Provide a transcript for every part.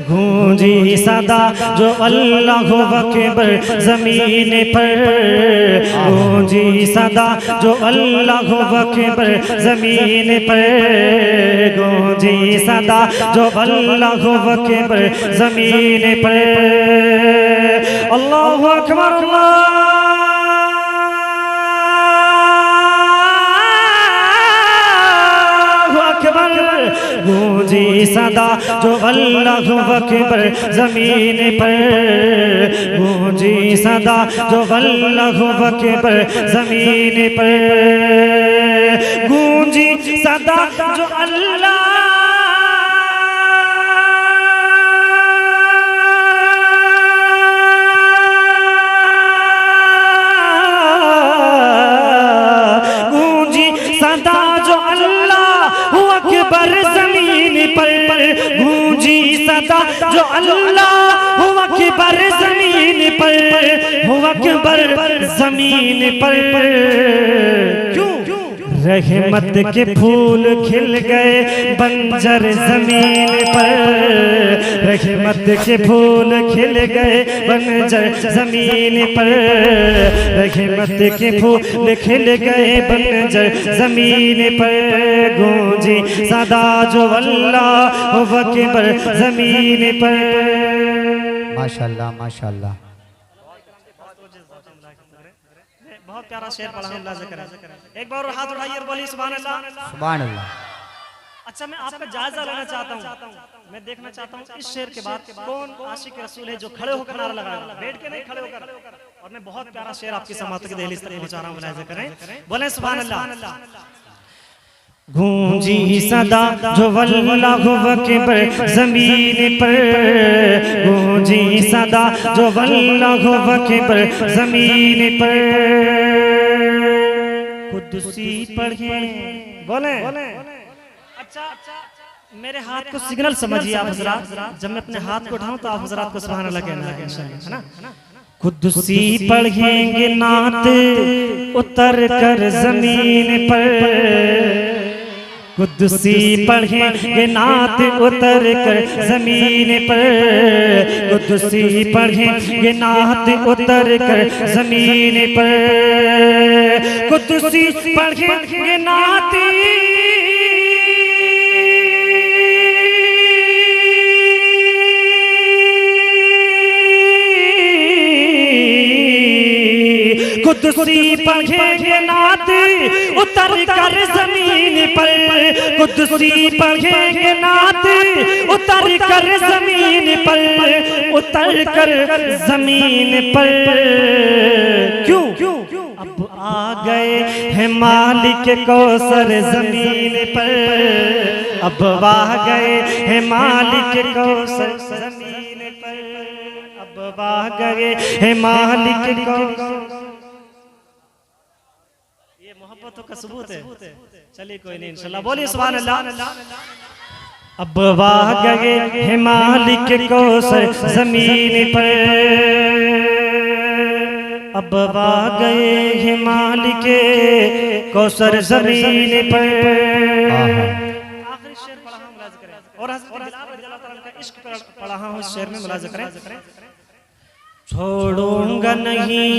गूंजी सदा जो अल्लाहु अकबर ज़मीन पर, गूंजी सदा जो अल्लाहु अकबर ज़मीन पर, गूंजी सदा जो अल्लाहु अकबर ज़मीन पर। अल्लाहु अकबर गूंजी सदा जो अल्लाहु अकबर ज़मीन पर, गूंजी सदा जो अल्लाहु अकबर ज़मीन पर, गूंजी सदा जो अल्लाह गूंजी सदा जो अल्लाह हु अकबर ज़मीन पर, हु अकबर ज़मीन पर। क्यों? रहमत के फूल खिल गए बंजर ज़मीन पर, रहमत के फूल खिल गए बंजर ज़मीन पर, रहमत के फूल खिल गए बंजर ज़मीन पर, गूंजी सदा जो अल्लाह हु अकबर ज़मीन पर। माशाल्लाह माशाल्लाह, बहुत प्यारा शेर पढ़ा है। अल्लाह ज़िक्र है। एक बार हाथ उठाइए और बोलिए सुभान अल्लाह सुभान अल्लाह। अच्छा, मैं आपका जायजा लेना चाहता हूँ। मैं देखना चाहता हूँ इस शेर के बाद कौन आशिक रसूल है जो खड़े होकर नारा लगाएगा, बैठ के नहीं, खड़े होकर। और मैं बहुत प्यारा शेर आपकी समात की दहलीज तक पहुंचा रहा हूँ। अल्लाह ज़िक्र है। बोले सुभान अल्लाह। गूंजी सदा जो अल्लाहु अकबर ज़मीन पर, गूंजी सदा जो अल्लाहु अकबर ज़मीन पर। कुदसी पढ़े बोले। अच्छा, मेरे हाथ को सिग्नल समझिए आप हज़रात। जब मैं अपने हाथ को उठाऊं तो आप हज़रात को सुभान अल्लाह कहना है इंशाअल्लाह, है ना। कुदसी पढ़ेंगे नात उतर कर ज़मीन पर, कुदसी पढ़ेंगे नात उतर कर ज़मीन पर, कुदसी पढ़ेंगे नात उतर कर ज़मीन पर, कुदसी पढ़ेंगे नात कुदसी पढ़ेंगे नात उतर कर ज़मीन पर, कुदसी पढ़ेंगे नात उतर कर ज़मीन पर, उतर कर ज़मीन पर। क्यों? अब आ गए हैं मालिक कौसर ज़मीन पर, अब आ गए हैं मालिक कौसर ज़मीन पर, अब आ गए हैं मालिक कौसर। मोहब्बतों का सबूत है। चलिए कोई नहीं, इंशाल्लाह बोलिए सुभान अल्लाह। अब वाह गए हैं मालिक कौसर ज़मीन पर, अब वाह गए हैं मालिक कौसर ज़मीन पर। आखिरी शेर पढ़ा हूं, मुलाज़ा करें। और हज़रत बिलाल रज़ियल्लाहु ताला का इश्क पढ़ा हूं इस शेर में, मुलाज़ा करें। छोड़ूंगा नहीं,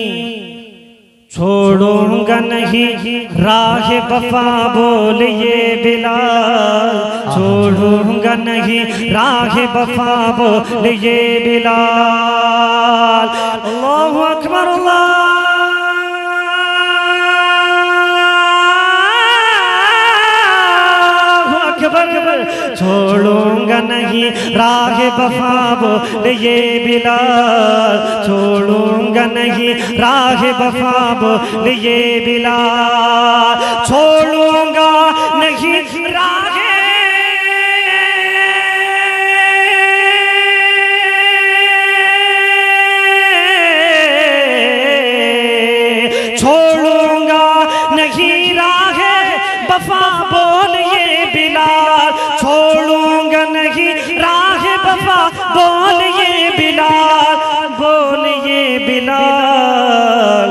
छोड़ूंगा नहीं राह वफा बोलिए बिलाल, छोड़ूंगा नहीं राह वफा बोलिए बिलाल। अल्लाहु अकबर अल्लाहु अकबर। छोड़ूंगा नहीं राह वफा बोलिए बिलाल, छोड़ूंगा नहीं राह वफा बोलिए बिलाल, छोड़ूंगा नहीं राह छोड़ूंगा नहीं राह वफा बोलिए बिलाल, छोड़ूंगा नहीं राह वफा बोलिए बिलाल, बोलिए बिलाल।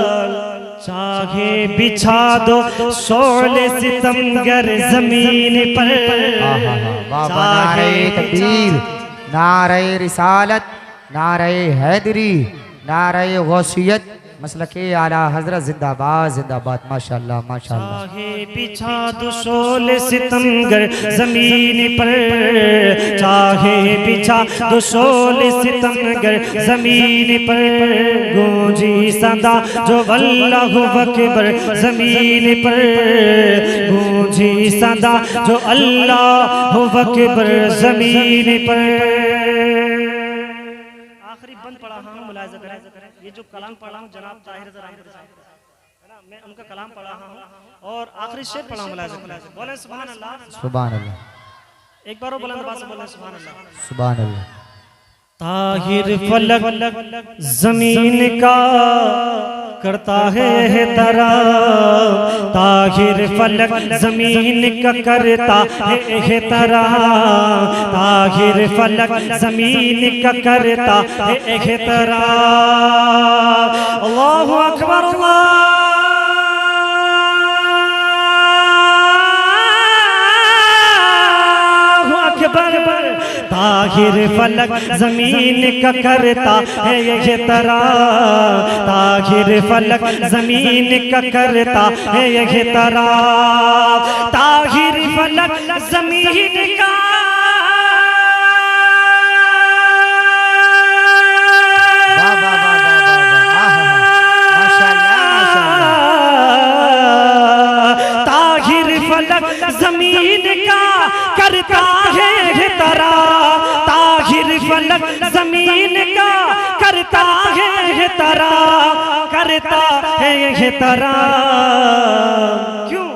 चाहे बिछा दो शोले सितमगर ज़मीन पर, नारे तकबीर, नारे रिसालत, नारे हैदरी, नारे गौसियत, मसलके आला हजरत जिंदाबाद जिंदाबाद। माशाल्लाह माशाल्लाह। चाहे बिछा दो शोले सितमगर जमीन पर, चाहे बिछा दो शोले सितमगर जमीन पर, गूंजी सदा जो अल्लाहु अकबर जमीन पर, गूंजी सदा जो अल्लाहु अकबर जमीन पर। आखिरी बंद पढ़ा हाँ मुलाहिजा करें, ये जो कलाम पढ़ा हूँ जनाब ताहिर ज़राइर साहब, है ना, मैं उनका कलाम पढ़ा हूँ और आखिरी शेर पढ़ा हूँ मुलाहिजा करें। बोले सुभान अल्लाह, सुभान अल्लाह, एक बार और बुलंद आवाज़ से बोले सुभान अल्लाह। सुभान अल्लाह। ताहिर फलक जमीन का करता है तरा, ताहिर फलक जमीन का करता है तरा, ताहिर फलक जमीन का करता है तरा। अल्लाहु अकबर, अल्लाहु अकबर। ताहिर फलक जमीन का करता है ये तरा, ताहिर फलक जमीन का करता है ये तरा, ताहिर फलक जमीन का जमीन का करता है तरा, ताहिर फलक जमीन का करता है तरा, करता है तरा। क्यों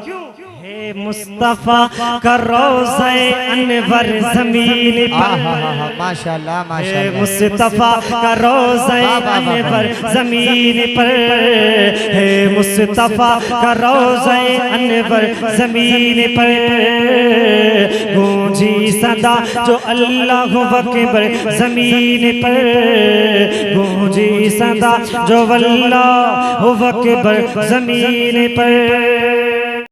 मुस्तफा का रोज़ा अनवर जमीन पर, माशाल्लाह माशाल्लाह। मुस्तफा का रोज़ा अनवर जमीन पर, है मुस्तफा का रोज़ा अनवर जमीन पर, गूंजी सदा जो अल्लाहु अकबर जमीन पर, गूंजी सदा जो अल्लाहु अकबर जमीन पर।